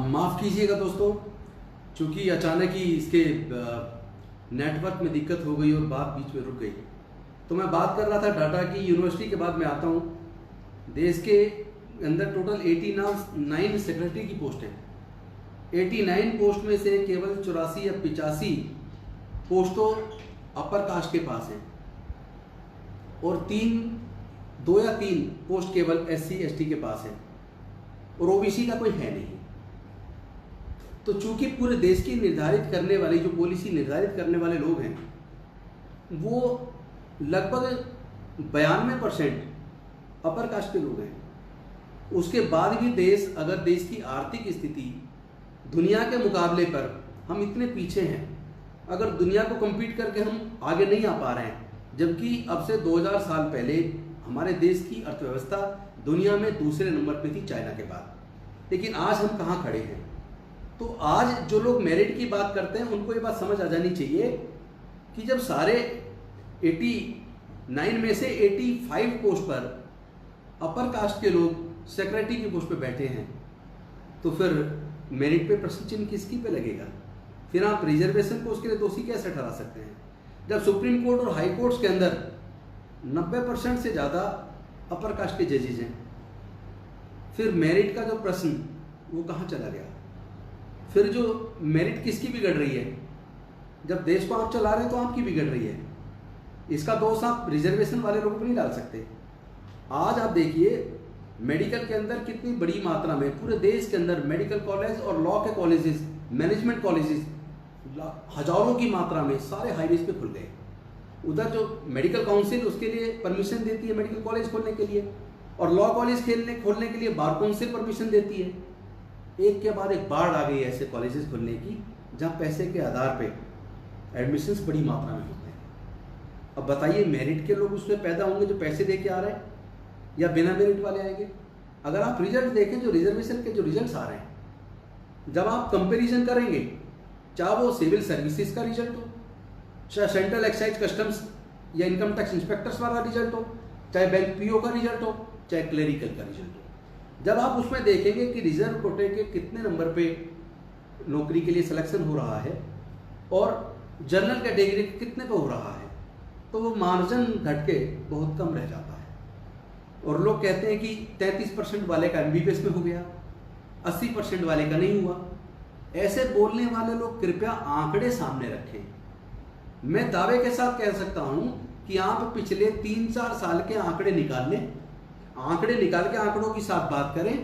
माफ़ कीजिएगा दोस्तों, चूँकि अचानक ही इसके नेटवर्क में दिक्कत हो गई और बात बीच में रुक गई। तो मैं बात कर रहा था डाटा की। यूनिवर्सिटी के बाद मैं आता हूँ। देश के अंदर टोटल 89 सेक्रेटरी की पोस्ट है। 89 पोस्ट में से केवल 84 या 85 पोस्टों अपर कास्ट के पास हैं और 2 या 3 पोस्ट केवल SC ST के पास है और OBC का कोई है नहीं। तो चूंकि पूरे देश की निर्धारित करने वाली जो पॉलिसी निर्धारित करने वाले लोग हैं वो लगभग 92% अपर कास्ट के लोग हैं, उसके बाद भी देश, अगर देश की आर्थिक स्थिति दुनिया के मुकाबले पर हम इतने पीछे हैं, अगर दुनिया को कम्पीट करके हम आगे नहीं आ पा रहे हैं, जबकि अब से 2000 साल पहले हमारे देश की अर्थव्यवस्था दुनिया में दूसरे नंबर पे थी चाइना के बाद, लेकिन आज हम कहाँ खड़े हैं। तो आज जो लोग मेरिट की बात करते हैं उनको ये बात समझ आ जानी चाहिए कि जब सारे 89 में से 85 पोस्ट पर अपर कास्ट के लोग सेक्रेटरी की पोस्ट पे बैठे हैं, तो फिर मेरिट पे प्रश्न चिन्ह किसकी पे लगेगा? फिर आप रिजर्वेशन को उसके लिए दोषी कैसे ठहरा सकते हैं जब सुप्रीम कोर्ट और हाई कोर्ट्स के अंदर 90% से ज़्यादा अपर कास्ट के जजेज हैं? फिर मेरिट का जो प्रश्न वो कहाँ चला गया? फिर जो मेरिट किसकी बिगड़ रही है? जब देश को आप चला रहे हैं तो आपकी बिगड़ रही है। इसका दोष आप रिजर्वेशन वाले लोगों को नहीं डाल सकते। आज आप देखिए मेडिकल के अंदर कितनी बड़ी मात्रा में पूरे देश के अंदर मेडिकल कॉलेज और लॉ के कॉलेजेस, मैनेजमेंट कॉलेजेस हजारों की मात्रा में सारे हाईवेज पे खुल गए। उधर जो मेडिकल काउंसिल उसके लिए परमिशन देती है मेडिकल कॉलेज खोलने के लिए, और लॉ कॉलेज खोलने के लिए बार काउंसिल परमिशन देती है। एक के बाद एक बाढ़ आ गई ऐसे कॉलेजेस खोलने की जहाँ पैसे के आधार पे एडमिशन्स बड़ी मात्रा में होते हैं। अब बताइए मेरिट के लोग उसमें पैदा होंगे जो पैसे दे के आ रहे हैं या बिना मेरिट वाले आएंगे? अगर आप रिजल्ट देखें, जो रिजर्वेशन के जो रिजल्ट्स आ रहे हैं, जब आप कंपेरिजन करेंगे, चाहे वो सिविल सर्विसेज का रिजल्ट हो, चाहे सेंट्रल एक्साइज कस्टम्स या इनकम टैक्स इंस्पेक्टर्स वाला रिजल्ट हो, चाहे बैंक PO का रिजल्ट हो, चाहे क्लेरिकल का रिजल्ट हो, जब आप उसमें देखेंगे कि रिजर्व कोटे के कितने नंबर पे नौकरी के लिए सिलेक्शन हो रहा है और जनरल कैटेगरी के कितने पे हो रहा है, तो वो मार्जिन घट के बहुत कम रह जाता है। और लोग कहते हैं कि 33% वाले का MBBS में हो गया, 80% वाले का नहीं हुआ। ऐसे बोलने वाले लोग कृपया आंकड़े सामने रखें। मैं दावे के साथ कह सकता हूं कि आप पिछले 3-4 साल के आंकड़े निकाल लें, आंकड़े निकाल के आंकड़ों की साथ बात करें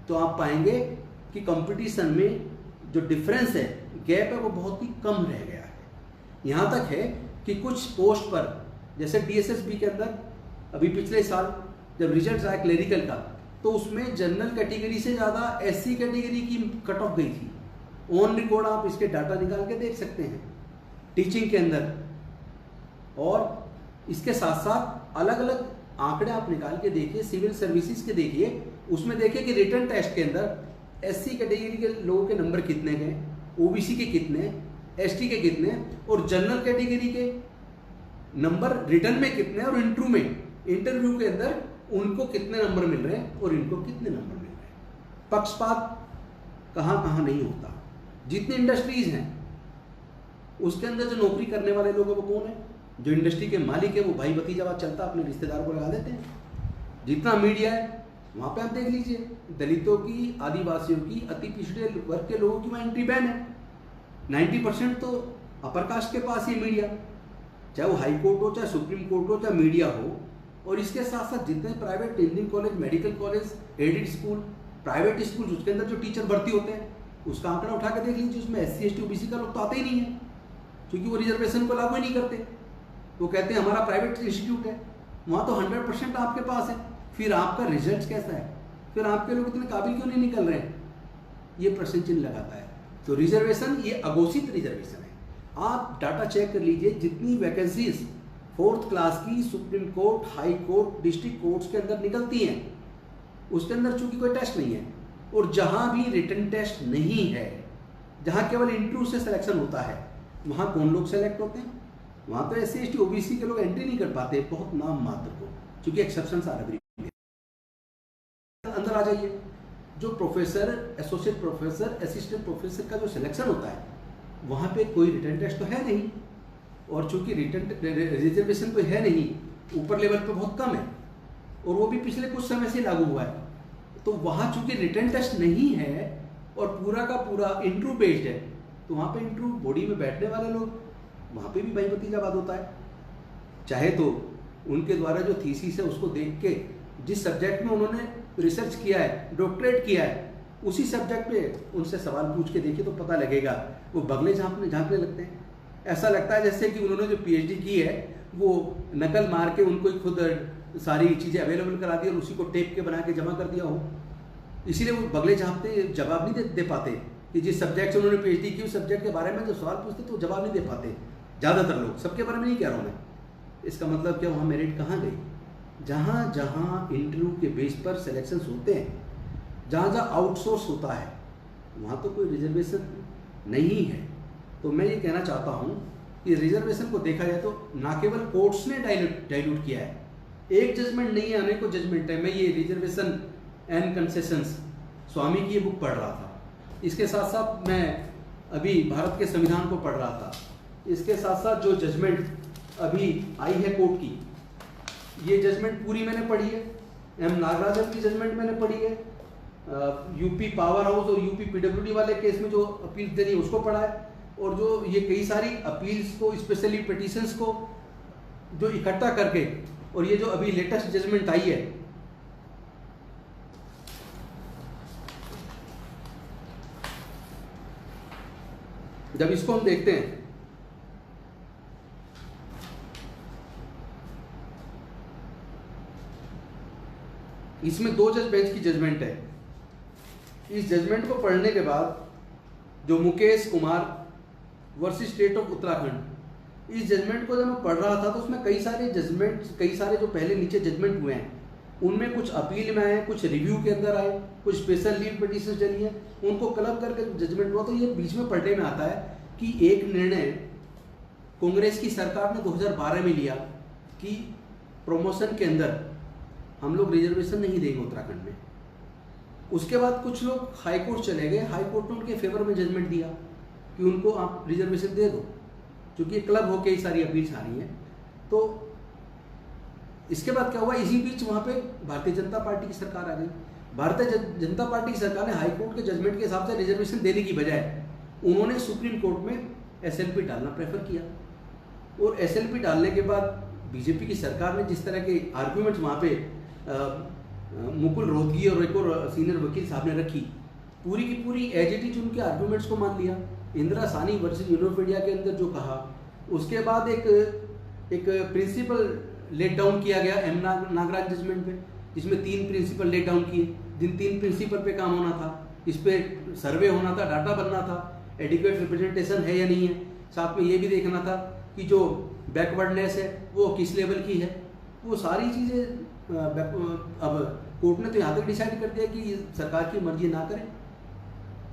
तो आप पाएंगे कि कंपटीशन में जो डिफरेंस है, गैप है, वो बहुत ही कम रह गया है। यहाँ तक है कि कुछ पोस्ट पर, जैसे DSSB के अंदर अभी पिछले साल जब रिजल्ट आया क्लेरिकल का, तो उसमें जनरल कैटेगरी से ज़्यादा SC कैटेगरी की कट ऑफ गई थी। ऑन रिकॉर्ड आप इसके डाटा निकाल के देख सकते हैं टीचिंग के अंदर। और इसके साथ साथ अलग अलग आंकड़े आप निकाल के देखिए, सिविल सर्विसेज के देखिए, उसमें देखिए कि रिटन टेस्ट के अंदर SC कैटेगरी के लोगों के नंबर कितने गए, OBC के कितने, ST के कितने, और जनरल कैटेगरी के नंबर रिटन में कितने और इंटरव्यू के अंदर उनको कितने नंबर मिल रहे हैं और इनको कितने नंबर मिल रहे हैं। पक्षपात कहाँ कहाँ नहीं होता। जितनी इंडस्ट्रीज हैं उसके अंदर जो नौकरी करने वाले लोग हैं वो कौन है? जो इंडस्ट्री के मालिक है वो भाई भतीजावाद चलता, अपने रिश्तेदारों को लगा देते हैं। जितना मीडिया है वहाँ पे आप देख लीजिए, दलितों की, आदिवासियों की, अति पिछड़े वर्ग के लोगों की वहाँ एंट्री बैन है। 90% तो अपर कास्ट के पास ही मीडिया, चाहे वो हाई कोर्ट हो, चाहे सुप्रीम कोर्ट हो, चाहे मीडिया हो। और इसके साथ साथ जितने private engineering college, medical college, aided school, private school, उसके अंदर जो टीचर भर्ती होते हैं उसका आंकड़ा उठा के देख लीजिए, उसमें SC ST OBC का लोग तो आते ही नहीं है, क्योंकि वो रिजर्वेशन को लागू ही नहीं करते। वो कहते हैं हमारा प्राइवेट इंस्टीट्यूट है, वहाँ तो 100% आपके पास है। फिर आपका रिजल्ट कैसा है? फिर आपके लोग इतने काबिल क्यों नहीं निकल रहे हैं? ये प्रश्न चिन्ह लगाता है। तो रिजर्वेशन ये अघोषित रिजर्वेशन है। आप डाटा चेक कर लीजिए, जितनी वैकेंसीज 4th क्लास की supreme court, high court, district courts के अंदर निकलती हैं, उसके अंदर चूंकि कोई टेस्ट नहीं है, और जहाँ भी रिटन टेस्ट नहीं है, जहाँ केवल इंटरव्यू से सिलेक्शन होता है, वहाँ कौन लोग सेलेक्ट होते हैं? वहाँ तो SC ST OBC के लोग एंट्री नहीं कर पाते, बहुत नाम मात्र को, क्योंकि एक्सेप्शन आ रही। अंदर आ जाइए, जो professor, associate professor, assistant professor का जो सिलेक्शन होता है वहाँ पे कोई रिटन टेस्ट तो है नहीं, और चूंकि रिटन रिजर्वेशन तो है नहीं, ऊपर लेवल पे बहुत कम है, और वो भी पिछले कुछ समय से लागू हुआ है। तो वहाँ चूंकि रिटन टेस्ट नहीं है और पूरा का पूरा इंटरव्यू बेस्ड है, तो वहाँ पे इंटरव्यू बॉडी में बैठने वाले लोग, वहाँ पे भी भाई भतीजावाद होता है। चाहे तो उनके द्वारा जो थीसिस है उसको देख के, जिस सब्जेक्ट में उन्होंने रिसर्च किया है, डॉक्टरेट किया है, उसी सब्जेक्ट पे उनसे सवाल पूछ के देखिए तो पता लगेगा वो बगले झांकने लगते हैं। ऐसा लगता है जैसे कि उन्होंने जो पीएचडी की है वो नकल मार के उनको ही खुद सारी चीज़ें अवेलेबल करा दी और उसी को टेप के बना के जमा कर दिया हो। इसीलिए वो बगले झांकते, जवाब नहीं दे पाते कि जिस सब्जेक्ट से उन्होंने पीएचडी की उस सब्जेक्ट के बारे में जो सवाल पूछते तो जवाब नहीं दे पाते ज़्यादातर लोग, सबके बारे में नहीं कह रहा हूँ मैं। इसका मतलब क्या, वहाँ मेरिट कहाँ गई? जहाँ जहाँ इंटरव्यू के बेस पर सिलेक्शन होते हैं, जहाँ जहाँ आउटसोर्स होता है, वहाँ तो कोई रिजर्वेशन नहीं है। तो मैं ये कहना चाहता हूँ कि रिजर्वेशन को देखा जाए तो ना केवल कोर्ट्स ने डाइल्यूट किया है, एक जजमेंट नहीं है, अनेकों जजमेंट है। मैं ये रिजर्वेशन एंड कंसेशंस स्वामी की ये बुक पढ़ रहा था, इसके साथ साथ मैं अभी भारत के संविधान को पढ़ रहा था, इसके साथ साथ जो जजमेंट अभी आई है कोर्ट की, ये जजमेंट पूरी मैंने पढ़ी है। एम नागराजन की जजमेंट मैंने पढ़ी है, यूपी पावर हाउस और यूपी पीडब्ल्यूडी वाले केस में जो अपील देनी है उसको पढ़ा है, और जो ये कई सारी अपील्स को, स्पेशली पिटीशंस को जो इकट्ठा करके, और ये जो अभी लेटेस्ट जजमेंट आई है, जब इसको हम देखते हैं इसमें 2 जज बेंच की जजमेंट है। इस जजमेंट को पढ़ने के बाद जो Mukesh Kumar versus state of Uttarakhand, इस जजमेंट को जब मैं पढ़ रहा था तो उसमें कई सारे जो पहले नीचे जजमेंट हुए हैं उनमें कुछ अपील में आए, कुछ रिव्यू के अंदर आए, कुछ स्पेशल लीव पिटीशन चली है, उनको क्लब करके जजमेंट हुआ। तो ये बीच में पढ़ने में आता है कि एक निर्णय कांग्रेस की सरकार ने 2012 में लिया कि प्रमोशन के अंदर हम लोग रिजर्वेशन नहीं देंगे उत्तराखंड में। उसके बाद कुछ लोग हाई कोर्ट चले गए, हाई कोर्ट ने उनके फेवर में जजमेंट दिया कि उनको आप रिजर्वेशन दे दो, क्योंकि क्लब होके ये सारी अपील्स आ रही हैं। तो इसके बाद क्या हुआ, इसी बीच वहाँ पे भारतीय जनता पार्टी की सरकार आ गई। भारतीय जनता पार्टी की सरकार ने हाई कोर्ट के जजमेंट के हिसाब से रिजर्वेशन देने की बजाय उन्होंने सुप्रीम कोर्ट में एसएलपी डालना प्रेफर किया, और एसएलपी डालने के बाद बीजेपी की सरकार ने जिस तरह के आर्ग्यूमेंट्स वहाँ पे मुकुल रोहतगी और एक और सीनियर वकील साहब ने रखी, पूरी की पूरी एज इट इज उनके आर्ग्यूमेंट्स को मान लिया। इंदिरा सानी वर्सेस यूरोपीडिया के अंदर जो कहा, उसके बाद एक प्रिंसिपल लेट डाउन किया गया एम नागराज जजमेंट पे, जिसमें 3 प्रिंसिपल लेट डाउन किए, जिन 3 प्रिंसिपल पे काम होना था, इस पे सर्वे होना था, डाटा बनना था, एडिक्वेट रिप्रेजेंटेशन है या नहीं है, साथ में ये भी देखना था कि जो बैकवर्डनेस है वो किस लेवल की है। वो सारी चीज़ें अब कोर्ट ने तो यहाँ तक डिसाइड कर दिया कि सरकार की मर्जी ना करे,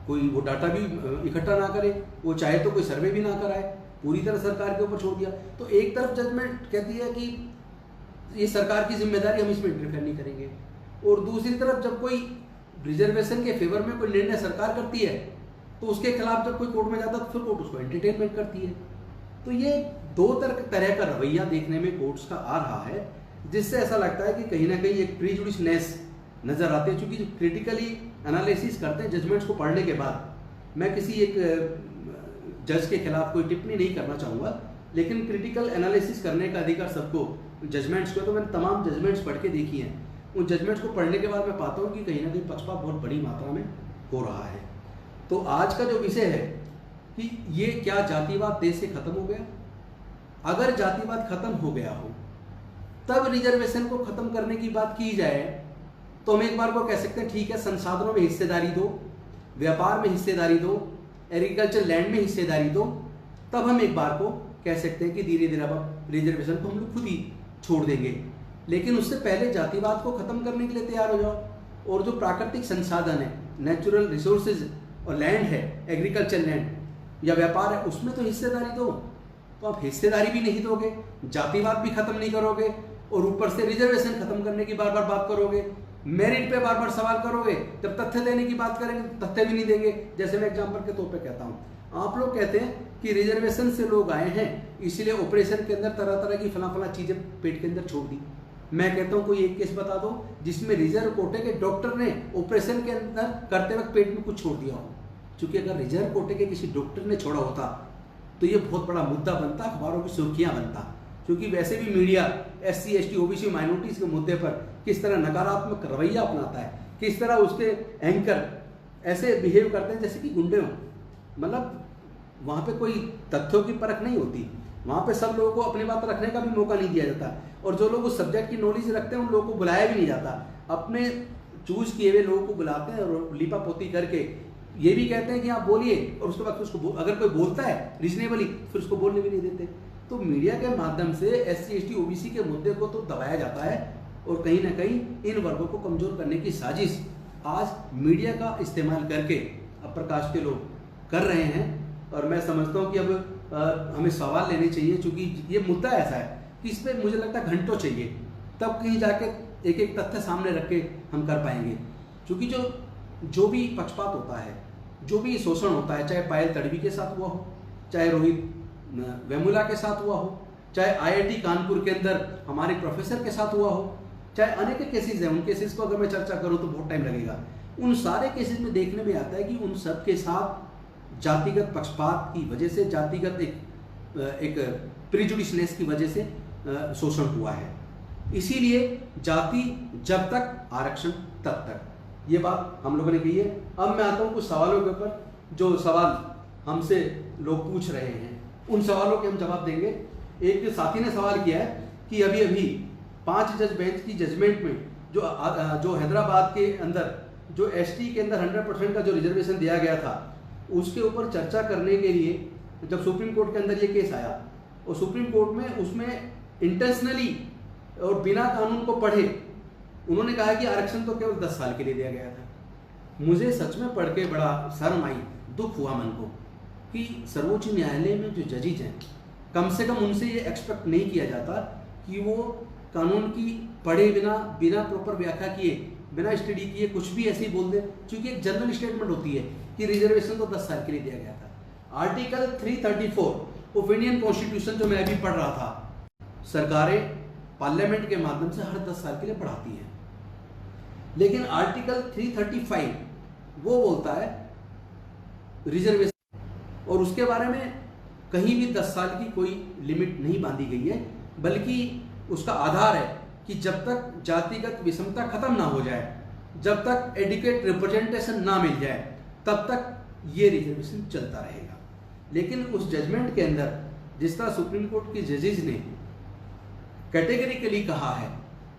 कोई वो डाटा भी इकट्ठा ना करे, वो चाहे तो कोई सर्वे भी ना कराए, पूरी तरह सरकार के ऊपर छोड़ दिया। तो एक तरफ जजमेंट कहती है कि ये सरकार की जिम्मेदारी, हम इसमें इंटरफेयर नहीं करेंगे, और दूसरी तरफ जब कोई रिजर्वेशन के फेवर में कोई निर्णय सरकार करती है तो उसके खिलाफ जब कोई कोर्ट में जाता है तो फिर कोर्ट उसको एंटरटेनमेंट करती है। तो ये 2 तरह का रवैया देखने में कोर्ट्स का आ रहा है, जिससे ऐसा लगता है कि कहीं ना कहीं एक प्रीजुडिसनेस नजर आते हैं। चूंकि जो क्रिटिकली एनालिसिस करते हैं जजमेंट्स को पढ़ने के बाद, मैं किसी एक जज के खिलाफ कोई टिप्पणी नहीं करना चाहूँगा, लेकिन क्रिटिकल एनालिसिस करने का अधिकार सबको, जजमेंट्स को, तो मैंने तमाम जजमेंट्स पढ़ के देखी हैं। उन जजमेंट्स को पढ़ने के बाद मैं पाता हूँ कि कहीं ना कहीं पक्षपात बहुत बड़ी मात्रा में हो रहा है। तो आज का जो विषय है कि ये क्या जातिवाद देश से खत्म हो गया? अगर जातिवाद खत्म हो गया हो तब रिजर्वेशन को खत्म करने की बात की जाए तो हम एक बार को कह सकते हैं ठीक है, संसाधनों में हिस्सेदारी दो, व्यापार में हिस्सेदारी दो, एग्रीकल्चर लैंड में हिस्सेदारी दो, तब हम एक बार को कह सकते हैं कि धीरे धीरे अब रिजर्वेशन को हम लोग खुद ही छोड़ देंगे। लेकिन उससे पहले जातिवाद को खत्म करने के लिए तैयार हो जाओ, और जो प्राकृतिक संसाधन है, नेचुरल रिसोर्सेज और लैंड है, एग्रीकल्चर लैंड या व्यापार है, उसमें तो हिस्सेदारी दो। तो आप हिस्सेदारी भी नहीं दोगे, जातिवाद भी खत्म नहीं करोगे, और ऊपर से रिजर्वेशन खत्म करने की बार बार बात करोगे, मेरिट पे बार बार सवाल करोगे, जब तथ्य देने की बात करेंगे तो तथ्य भी नहीं देंगे। जैसे मैं एग्जाम्पल के तौर पे कहता हूँ, आप लोग कहते हैं कि रिजर्वेशन से लोग आए हैं इसीलिए ऑपरेशन के अंदर तरह तरह की फला चीजें पेट के अंदर छोड़ दी। मैं कहता हूँ कोई एक केस बता दो जिसमें रिजर्व कोटे के डॉक्टर ने ऑपरेशन के अंदर करते वक्त पेट में कुछ छोड़ दिया हो। क्योंकि अगर रिजर्व कोटे के किसी डॉक्टर ने छोड़ा होता तो ये बहुत बड़ा मुद्दा बनता, अखबारों की सुर्खियां बनता। क्योंकि वैसे भी media SC ST OBC minorities के मुद्दे पर किस तरह नकारात्मक रवैया अपनाता है, किस तरह उसके एंकर ऐसे बिहेव करते हैं जैसे कि गुंडे हों। मतलब वहाँ पे कोई तथ्यों की परख नहीं होती, वहाँ पे सब लोगों को अपनी बात रखने का भी मौका नहीं दिया जाता, और जो लोग उस सब्जेक्ट की नॉलेज रखते हैं उन लोगों को बुलाया भी नहीं जाता। अपने चूज किए हुए लोगों को बुलाते हैं और लिपा पोती करके ये भी कहते हैं कि आप बोलिए, और उसके बाद उसको अगर कोई बोलता है रीजनेबली फिर उसको बोलने भी नहीं देते। तो मीडिया के माध्यम से SC ST OBC के मुद्दे को तो दबाया जाता है, और कहीं ना कहीं इन वर्गों को कमजोर करने की साजिश आज मीडिया का इस्तेमाल करके अपर कास्ट के लोग कर रहे हैं। और मैं समझता हूँ कि अब हमें सवाल लेने चाहिए, क्योंकि ये मुद्दा ऐसा है कि इस पर मुझे लगता है घंटों चाहिए, तब कहीं जाके एक एक तथ्य सामने रख के हम कर पाएंगे। क्योंकि जो भी पक्षपात होता है, जो भी शोषण होता है, चाहे पायल तड़वी के साथ हुआ हो, चाहे रोहित वेमुला के साथ हुआ हो, चाहे IIT कानपुर के अंदर हमारे प्रोफेसर के साथ हुआ हो, चाहे अनेक केसेस हैं, उन केसेस को अगर मैं चर्चा करूं तो बहुत टाइम लगेगा। उन सारे केसेस में देखने में आता है कि उन सब के साथ जातिगत पक्षपात की वजह से, जातिगत एक प्रिजुडिशनेस की वजह से शोषण हुआ है। इसीलिए जाति जब तक, आरक्षण तब तक, ये बात हम लोगों ने कही है। अब मैं आता हूँ कुछ सवालों के ऊपर, जो सवाल हमसे लोग पूछ रहे हैं उन सवालों के हम जवाब देंगे। एक साथी ने सवाल किया है कि अभी अभी 5 जज बेंच की जजमेंट में जो हैदराबाद के अंदर जो ST के अंदर 100% का जो रिजर्वेशन दिया गया था उसके ऊपर चर्चा करने के लिए जब सुप्रीम कोर्ट के अंदर ये केस आया, और सुप्रीम कोर्ट में उसमें इंटेंशनली और बिना कानून को पढ़े उन्होंने कहा कि आरक्षण तो केवल 10 साल के लिए दिया गया था। मुझे सच में पढ़ के बड़ा शर्म आई, दुख हुआ मन को कि सर्वोच्च न्यायालय में जो जजेज हैं, कम से कम उनसे ये एक्सपेक्ट नहीं किया जाता कि वो कानून की पढ़े बिना प्रॉपर व्याख्या किए, बिना स्टडी किए कुछ भी ऐसे ही बोल दें। क्योंकि एक जनरल स्टेटमेंट होती है कि रिजर्वेशन तो 10 साल के लिए दिया गया था। आर्टिकल 334 ऑफ इंडियन कॉन्स्टिट्यूशन जो मैं अभी पढ़ रहा था, सरकारें पार्लियामेंट के माध्यम से हर 10 साल के लिए बढ़ाती हैं। लेकिन आर्टिकल 335 वो बोलता है रिजर्वेशन, और उसके बारे में कहीं भी 10 साल की कोई लिमिट नहीं बांधी गई है, बल्कि उसका आधार है कि जब तक जातिगत विषमता खत्म ना हो जाए, जब तक एडिक्वेट रिप्रेजेंटेशन ना मिल जाए, तब तक ये रिजर्वेशन चलता रहेगा। लेकिन उस जजमेंट के अंदर जिस तरह सुप्रीम कोर्ट के जजेज ने कैटेगरिकली कहा है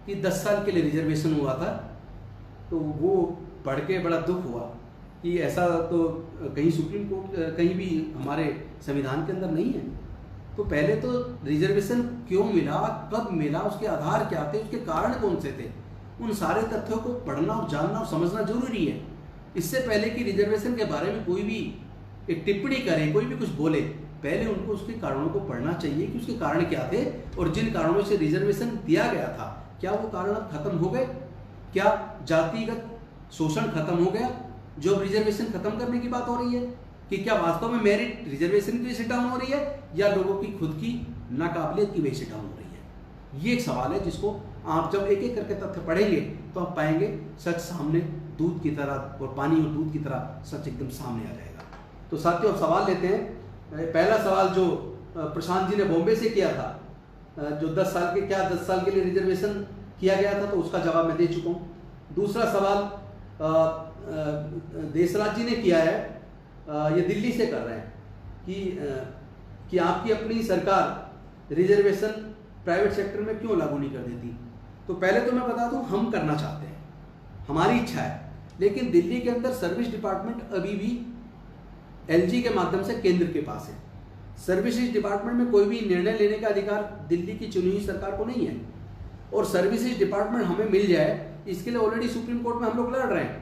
कि 10 साल के लिए रिजर्वेशन हुआ था, तो वो पढ़ के बड़ा दुख हुआ कि ऐसा तो कहीं सुप्रीम कोर्ट कहीं भी हमारे संविधान के अंदर नहीं है। तो पहले तो रिजर्वेशन क्यों मिला, कब मिला, उसके आधार क्या थे, उसके कारण कौन से थे, उन सारे तथ्यों को पढ़ना और जानना और समझना जरूरी है। इससे पहले कि रिजर्वेशन के बारे में कोई भी एक टिप्पणी करे, कोई भी कुछ बोले, पहले उनको उसके कारणों को पढ़ना चाहिए कि उसके कारण क्या थे, और जिन कारणों से रिजर्वेशन दिया गया था क्या वो कारण अब खत्म हो गए, क्या जातिगत शोषण खत्म हो गया, जो रिजर्वेशन खत्म करने की बात हो रही है, कि क्या वास्तव में मेरिट रिजर्वेशन की वजह से डाउन हो रही है या लोगों की खुद की नाकाबिलियत की वजह से डाउन हो रही है। ये एक सवाल है जिसको आप जब एक एक करके तथ्य पढ़ेंगे तो आप पाएंगे सच सामने दूध की तरह, और पानी और दूध की तरह सच एकदम सामने आ जाएगा। तो साथियों, सवाल लेते हैं। पहला सवाल जो प्रशांत जी ने बॉम्बे से किया था, जो 10 साल के लिए रिजर्वेशन किया गया था, तो उसका जवाब मैं दे चुका हूँ। दूसरा सवाल देशराज जी ने किया है, ये दिल्ली से कर रहे हैं कि आपकी अपनी सरकार रिजर्वेशन प्राइवेट सेक्टर में क्यों लागू नहीं कर देती। तो पहले तो मैं बता दूं, हम करना चाहते हैं, हमारी इच्छा है, लेकिन दिल्ली के अंदर सर्विस डिपार्टमेंट अभी भी LG के माध्यम से केंद्र के पास है। सर्विसेज डिपार्टमेंट में कोई भी निर्णय लेने का अधिकार दिल्ली की चुनी हुई सरकार को नहीं है, और सर्विसेज डिपार्टमेंट हमें मिल जाए इसके लिए ऑलरेडी सुप्रीम कोर्ट में हम लोग लड़ रहे हैं।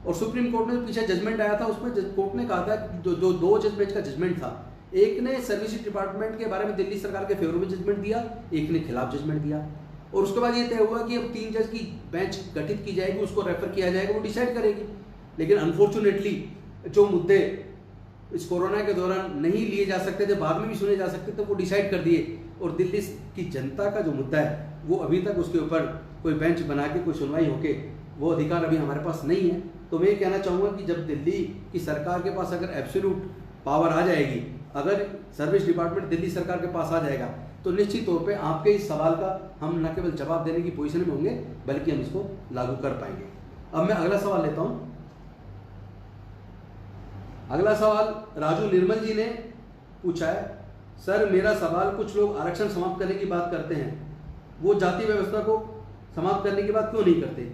और सुप्रीम कोर्ट में पीछे जजमेंट आया था, उसमें कोर्ट ने कहा था कि जो 2 जज बेंच का जजमेंट था, एक ने सर्विसेज डिपार्टमेंट के बारे में दिल्ली सरकार के फेवर में जजमेंट दिया, एक ने खिलाफ जजमेंट दिया। और उसके बाद ये तय हुआ कि अब 3 जज की बेंच गठित की जाएगी, उसको रेफर किया जाएगा, वो डिसाइड करेगी। लेकिन अनफॉर्चुनेटली जो मुद्दे इस कोरोना के दौरान नहीं लिए जा सकते थे, बाद में भी सुने जा सकते थे, वो डिसाइड कर दिए। और दिल्ली की जनता का जो मुद्दा है वो अभी तक उसके ऊपर कोई बेंच बना के कोई सुनवाई होके वो अधिकार अभी हमारे पास नहीं है। तो मैं ये कहना चाहूँगा कि जब दिल्ली की सरकार के पास अगर एब्सोल्यूट पावर आ जाएगी, अगर सर्विस डिपार्टमेंट दिल्ली सरकार के पास आ जाएगा, तो निश्चित तौर पे आपके इस सवाल का हम न केवल जवाब देने की पोजीशन में होंगे बल्कि हम इसको लागू कर पाएंगे। अब मैं अगला सवाल लेता हूँ। अगला सवाल राजू निर्मल जी ने पूछा है, सर मेरा सवाल, कुछ लोग आरक्षण समाप्त करने की बात करते हैं, वो जाति व्यवस्था को समाप्त करने की बात क्यों नहीं करते?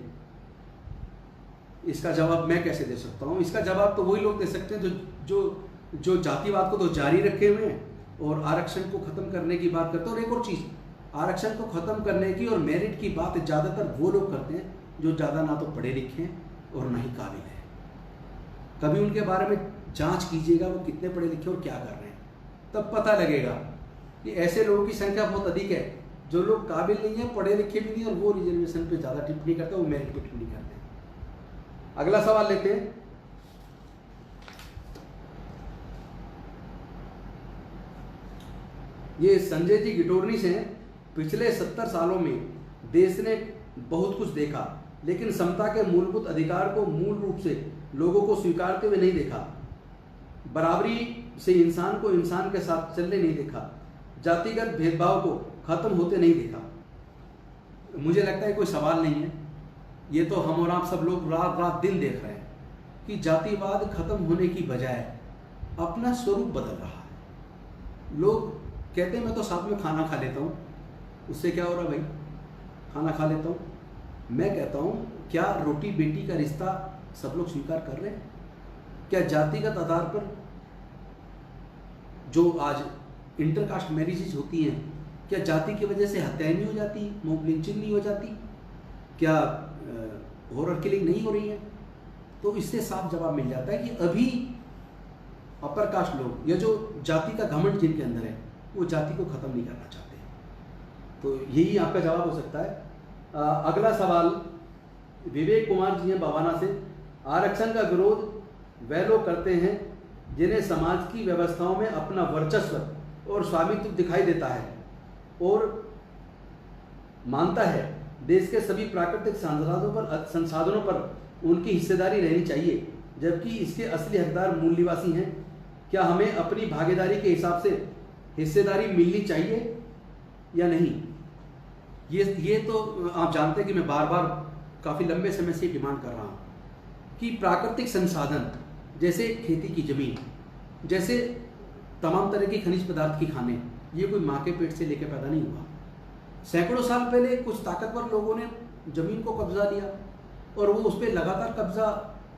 इसका जवाब मैं कैसे दे सकता हूँ? इसका जवाब तो वही लोग दे सकते हैं जो जातिवाद को तो जारी रखे हुए हैं और आरक्षण को खत्म करने की बात करते हैं। और एक और चीज़, आरक्षण को खत्म करने की और मेरिट की बात ज़्यादातर वो लोग करते हैं जो ज़्यादा ना तो पढ़े लिखे हैं और ना ही काबिल हैं। कभी उनके बारे में जांच कीजिएगा वो कितने पढ़े लिखे और क्या कर रहे हैं, तब पता लगेगा कि ऐसे लोगों की संख्या बहुत अधिक है जो लोग काबिल नहीं है, पढ़े लिखे भी नहीं, और वो रिजर्वेशन पे ज़्यादा टिप्पणी करते हैं, वो मेरिट पे टिप्पणी करते हैं। अगला सवाल लेते हैं। ये संजय जी गिटोरनी से हैं। पिछले 70 सालों में देश ने बहुत कुछ देखा, लेकिन समता के मूलभूत अधिकार को मूल रूप से लोगों को स्वीकारते हुए नहीं देखा। बराबरी से इंसान को इंसान के साथ चलने नहीं देखा। जातिगत भेदभाव को खत्म होते नहीं देखा। मुझे लगता है कोई सवाल नहीं है, ये तो हम और आप सब लोग रात रात दिन देख रहे हैं कि जातिवाद खत्म होने की बजाय अपना स्वरूप बदल रहा है। लोग कहते हैं मैं तो साथ में खाना खा लेता हूँ, उससे क्या हो रहा भाई, खाना खा लेता हूँ। मैं कहता हूँ क्या रोटी बेटी का रिश्ता सब लोग स्वीकार कर रहे हैं? क्या जातिगत आधार पर जो आज इंटरकास्ट मैरिजेज होती हैं, क्या जाति की वजह से हत्याएं नहीं हो जाती, मॉब लिंचिंग नहीं हो जाती, क्या हॉरर किलिंग नहीं हो रही है? तो इससे साफ जवाब मिल जाता है कि अभी अपर कास्ट लोग या जो जाति का घमंड जिनके अंदर है वो जाति को खत्म नहीं करना चाहते। तो यही आपका जवाब हो सकता है। अगला सवाल विवेक कुमार जी हैं बवाना से। आरक्षण का विरोध वह लोग करते हैं जिन्हें समाज की व्यवस्थाओं में अपना वर्चस्व और स्वामित्व दिखाई देता है और मानता है देश के सभी प्राकृतिक संसाधनों पर उनकी हिस्सेदारी रहनी चाहिए, जबकि इसके असली हकदार मूल निवासी हैं। क्या हमें अपनी भागीदारी के हिसाब से हिस्सेदारी मिलनी चाहिए या नहीं? ये तो आप जानते हैं कि मैं बार बार काफ़ी लंबे समय से डिमांड कर रहा हूँ कि प्राकृतिक संसाधन जैसे खेती की ज़मीन, जैसे तमाम तरह के खनिज पदार्थ की खाने, ये कोई माँ के पेट से लेकर पैदा नहीं हुआ। सैकड़ों साल पहले कुछ ताकतवर लोगों ने ज़मीन को कब्जा लिया और वो उस पर लगातार कब्जा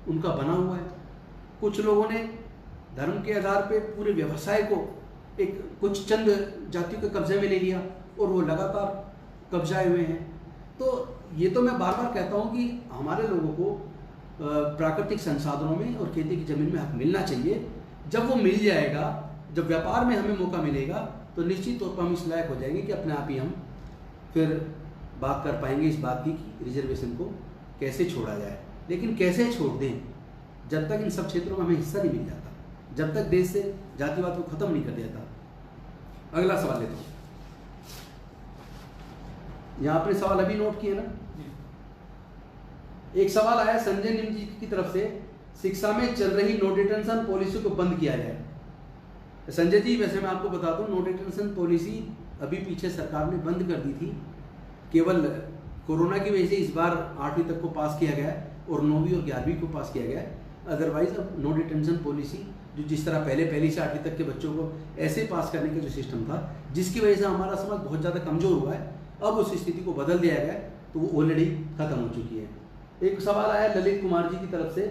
उनका बना हुआ है। कुछ लोगों ने धर्म के आधार पे पूरे व्यवसाय को एक कुछ चंद जातियों के कब्जे में ले लिया और वो लगातार कब्जाए हुए हैं। तो ये तो मैं बार बार कहता हूँ कि हमारे लोगों को प्राकृतिक संसाधनों में और खेती की ज़मीन में हक मिलना चाहिए। जब वो मिल जाएगा, जब व्यापार में हमें मौका मिलेगा, तो निश्चित तौर पर हम इस लायक हो जाएंगे कि अपने आप ही हम फिर बात कर पाएंगे इस बात की कि रिजर्वेशन को कैसे छोड़ा जाए। लेकिन कैसे छोड़ दें जब तक इन सब क्षेत्रों में हमें हिस्सा नहीं मिल जाता, जब तक देश से जातिवाद को खत्म नहीं कर दिया था। अगला सवाल लेता हूँ। यहाँ आपने सवाल अभी नोट किए ना? एक सवाल आया संजय निम जी की तरफ से, शिक्षा में चल रही नो डिटेंशन पॉलिसी को बंद किया जाए। संजय जी, वैसे मैं आपको बता दूं, नो डिटेंशन पॉलिसी अभी पीछे सरकार ने बंद कर दी थी। केवल कोरोना की वजह से इस बार 8वीं तक को पास किया गया और 9वीं और 11वीं को पास किया गया। अदरवाइज अब नो डिटेंशन पॉलिसी जो जिस तरह पहले पहली से 8वीं तक के बच्चों को ऐसे पास करने का जो सिस्टम था, जिसकी वजह से हमारा समाज बहुत ज़्यादा कमज़ोर हुआ है, अब उस स्थिति को बदल दिया गया, तो वो ऑलरेडी खत्म हो चुकी है। एक सवाल आया ललित कुमार जी की तरफ से,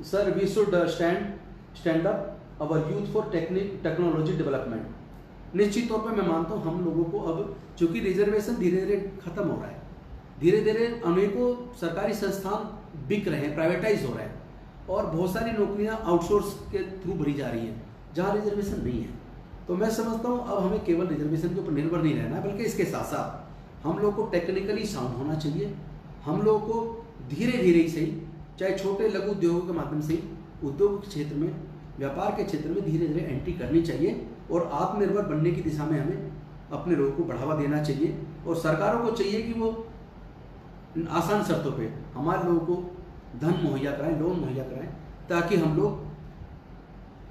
sir we should stand up our youth for technology development. निश्चित तौर पर मैं मानता हूँ हम लोगों को अब, चूंकि रिजर्वेशन धीरे धीरे खत्म हो रहा है, धीरे धीरे अनेकों सरकारी संस्थान बिक रहे हैं, प्राइवेटाइज हो रहे हैं और बहुत सारी नौकरियां आउटसोर्स के थ्रू भरी जा रही हैं जहां रिजर्वेशन नहीं है। तो मैं समझता हूं अब हमें केवल रिजर्वेशन के ऊपर निर्भर नहीं रहना है, बल्कि इसके साथ साथ हम लोग को टेक्निकली साउंड होना चाहिए। हम लोग को धीरे धीरे ही सही, चाहे छोटे लघु उद्योगों के माध्यम से उद्योग के क्षेत्र में, व्यापार के क्षेत्र में धीरे धीरे एंट्री करनी चाहिए और आत्मनिर्भर बनने की दिशा में हमें अपने लोगों को बढ़ावा देना चाहिए। और सरकारों को चाहिए कि वो आसान शर्तों पे हमारे लोगों को धन मुहैया कराएं, लोन मुहैया कराएं, ताकि हम लोग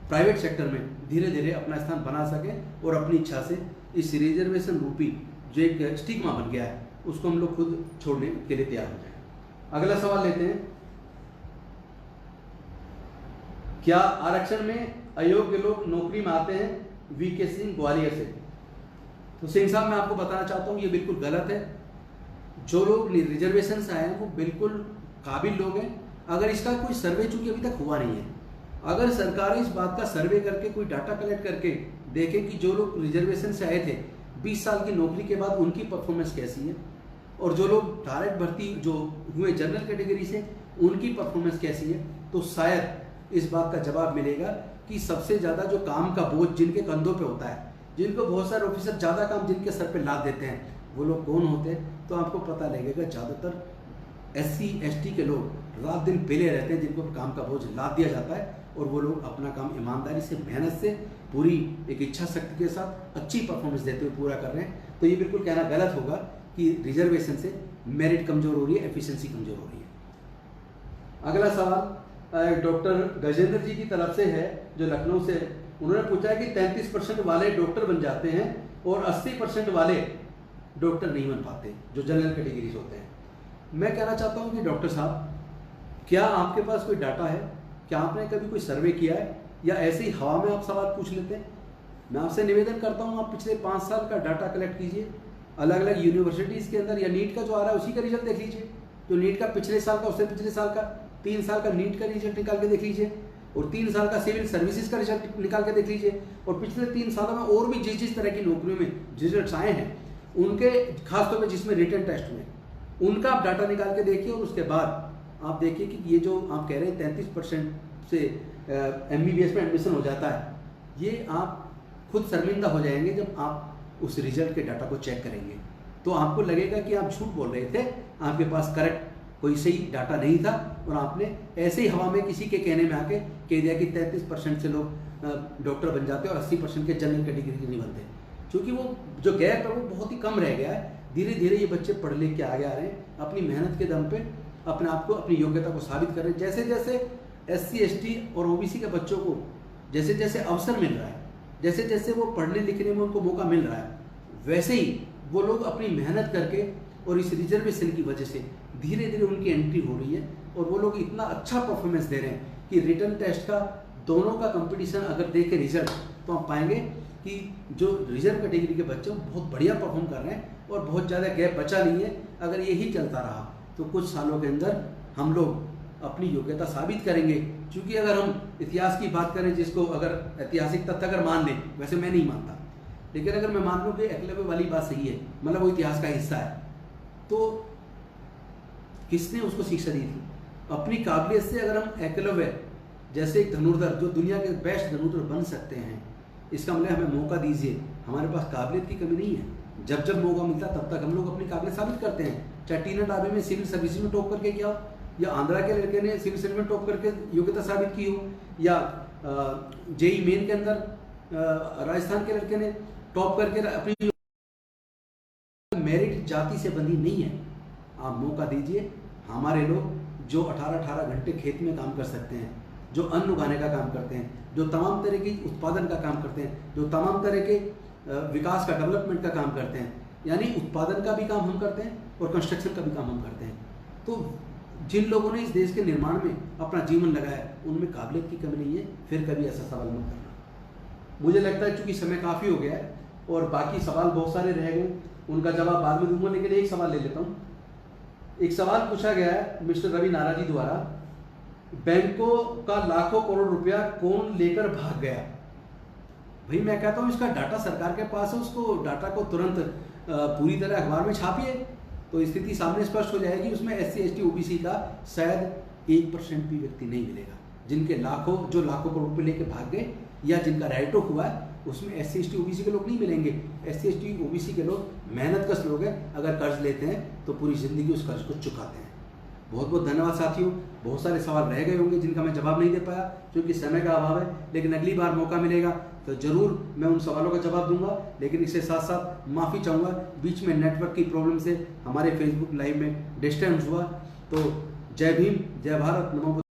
प्राइवेट सेक्टर में धीरे धीरे अपना स्थान बना सकें और अपनी इच्छा से इस रिजर्वेशन रूपी जो एक स्टिग्मा बन गया है उसको हम लोग खुद छोड़ने के लिए तैयार हो जाएं। अगला सवाल लेते हैं, क्या आरक्षण में अयोग्य लोग नौकरी में आते हैं? वीके सिंह ग्वालियर से। तो सिंह साहब, मैं आपको बताना चाहता हूँ ये बिल्कुल गलत है। जो लोग रिजर्वेशन से आए हैं वो बिल्कुल काबिल लोग हैं। अगर इसका कोई सर्वे चूंकि अभी तक हुआ नहीं है, अगर सरकार इस बात का सर्वे करके कोई डाटा कलेक्ट करके देखे कि जो लोग रिजर्वेशन से आए थे 20 साल की नौकरी के बाद उनकी परफॉर्मेंस कैसी है, और जो लोग डायरेक्ट भर्ती जो हुए जनरल कैटेगरी से उनकी परफॉर्मेंस कैसी है, तो शायद इस बात का जवाब मिलेगा कि सबसे ज़्यादा जो काम का बोझ जिनके कंधों पे होता है, जिनको बहुत सारे ऑफिसर ज़्यादा काम जिनके सर पे लाद देते हैं, वो लोग कौन होते हैं? तो आपको पता लगेगा ज़्यादातर SC ST के लोग रात दिन पेले रहते हैं, जिनको काम का बोझ लाद दिया जाता है और वो लोग अपना काम ईमानदारी से, मेहनत से, पूरी एक इच्छा शक्ति के साथ अच्छी परफॉर्मेंस देते हुए पूरा कर रहे हैं। तो ये बिल्कुल कहना गलत होगा कि रिजर्वेशन से मेरिट कमज़ोर हो रही है, एफिशिएंसी कमज़ोर हो रही है। अगला सवाल डॉक्टर गजेंद्र जी की तरफ से है, जो लखनऊ से। उन्होंने पूछा है कि 33% वाले डॉक्टर बन जाते हैं और 80% वाले डॉक्टर नहीं बन पाते, जो जनरल कैटेगरीज होते हैं। मैं कहना चाहता हूँ कि डॉक्टर साहब, क्या आपके पास कोई डाटा है? क्या आपने कभी कोई सर्वे किया है, या ऐसे ही हवा में आप सवाल पूछ लेते हैं? मैं आपसे निवेदन करता हूँ, आप पिछले 5 साल का डाटा कलेक्ट कीजिए अलग अलग यूनिवर्सिटीज़ के अंदर, या नीट का जो आ रहा है उसी का रिजल्ट देख लीजिए। जो नीट का पिछले साल का, उससे पिछले साल का, 3 साल का नीट का रिजल्ट निकाल के देख लीजिए, और 3 साल का सिविल सर्विसेज का रिजल्ट निकाल के देख लीजिए, और पिछले 3 सालों में और भी जिस तरह की नौकरियों में रिजल्ट आए हैं उनके, खासतौर पर जिसमें रिटन टेस्ट में, उनका आप डाटा निकाल के देखिए। और उसके बाद आप देखिए कि ये जो आप कह रहे हैं 33% से MBBS में एडमिशन हो जाता है, ये आप खुद शर्मिंदा हो जाएंगे जब आप उस रिजल्ट के डाटा को चेक करेंगे। तो आपको लगेगा कि आप झूठ बोल रहे थे, आपके पास करेक्ट कोई सही डाटा नहीं था, और आपने ऐसे ही हवा में किसी के कहने में आके कह दिया कि 33% से लोग डॉक्टर बन जाते हैं और 80% के जनरल कैटेगरी के नहीं बनते। क्योंकि वो जो गैप है वो बहुत ही कम रह गया है। धीरे धीरे ये बच्चे पढ़ लिख के आगे आ रहे हैं, अपनी मेहनत के दम पे अपने आप को, अपनी योग्यता को साबित कर रहे हैं। जैसे जैसे SC ST और OBC के बच्चों को जैसे जैसे अवसर मिल रहा है, जैसे जैसे वो पढ़ने लिखने में उनको मौका मिल रहा है, वैसे ही वो लोग अपनी मेहनत करके और इस रिजर्वेशन की वजह से धीरे धीरे उनकी एंट्री हो रही है, और वो लोग इतना अच्छा परफॉर्मेंस दे रहे हैं कि रिटन टेस्ट का दोनों का कंपटीशन अगर देखें रिजल्ट, तो आप पाएंगे कि जो रिजर्व कैटेगरी के बच्चे बहुत बढ़िया परफॉर्म कर रहे हैं और बहुत ज़्यादा गैप बचा नहीं है। अगर यही चलता रहा तो कुछ सालों के अंदर हम लोग अपनी योग्यता साबित करेंगे। क्योंकि अगर हम इतिहास की बात करें, जिसको अगर ऐतिहासिक तथ्य अगर मान लें, वैसे मैं नहीं मानता, लेकिन अगर मैं मान लूँ कि एकलव्य वाली बात सही है, मतलब वो इतिहास का हिस्सा है, तो किसने उसको शिक्षा दी थी? अपनी काबिलियत से। अगर हम एकलव्य जैसे एक धनुर्धर, जो दुनिया के बेस्ट धनुर्धर बन सकते हैं, इसका मतलब हमें मौका दीजिए। हमारे पास काबिलियत की कमी नहीं है, जब जब मौका मिलता तब तक हम लोग अपनी काबिलियत साबित करते हैं। चाहे टीना डाबे में सिविल सर्विसेज में टॉप करके किया हो, या आंध्रा के लड़के ने सिविल सर्विस में टॉप करके योग्यता साबित की हो, या JEE मेन के अंदर राजस्थान के लड़के ने टॉप करके अपनी। मेरिट जाति से बंधी नहीं है, आप मौका दीजिए। हमारे लोग जो 18-18 घंटे खेत में काम कर सकते हैं, जो अन्न उगाने का काम करते हैं, जो तमाम तरह की उत्पादन का काम करते हैं, जो तमाम तरह के विकास का, डेवलपमेंट का काम करते हैं, यानी उत्पादन का भी काम हम करते हैं और कंस्ट्रक्शन का भी काम हम करते हैं। तो जिन लोगों ने इस देश के निर्माण में अपना जीवन लगाया, उनमें काबिलियत की कमी नहीं है। फिर कभी ऐसा सवाल मत करना। मुझे लगता है चूंकि समय काफ़ी हो गया है और बाकी सवाल बहुत सारे रह गए, उनका जवाब बाद में दूंगा, लेकिन एक सवाल ले लेता हूँ। एक सवाल पूछा गया है मिस्टर रवि नारा जी द्वारा, बैंकों का लाखों करोड़ रुपया कौन लेकर भाग गया? भाई मैं कहता हूँ इसका डाटा सरकार के पास है, उसको डाटा को तुरंत पूरी तरह अखबार में छापिए, तो स्थिति सामने स्पष्ट हो जाएगी। उसमें SC ST OBC का शायद 1% भी व्यक्ति नहीं मिलेगा, जिनके जो लाखों करोड़ रुपये लेके भाग गए, या जिनका राइट ऑफ हुआ है उसमें SC ST OBC के लोग नहीं मिलेंगे। SC ST OBC के लोग मेहनतकश लोग हैं, अगर कर्ज लेते हैं तो पूरी ज़िंदगी उस कर्ज को चुकाते हैं। बहुत बहुत धन्यवाद साथियों। बहुत सारे सवाल रह गए होंगे जिनका मैं जवाब नहीं दे पाया क्योंकि समय का अभाव है, लेकिन अगली बार मौका मिलेगा तो ज़रूर मैं उन सवालों का जवाब दूंगा। लेकिन इसके साथ साथ माफ़ी चाहूँगा, बीच में नेटवर्क की प्रॉब्लम से हमारे फेसबुक लाइव में डिस्टर्बेंस हुआ। तो जय भीम, जय भारत, नमो बुद्धाय।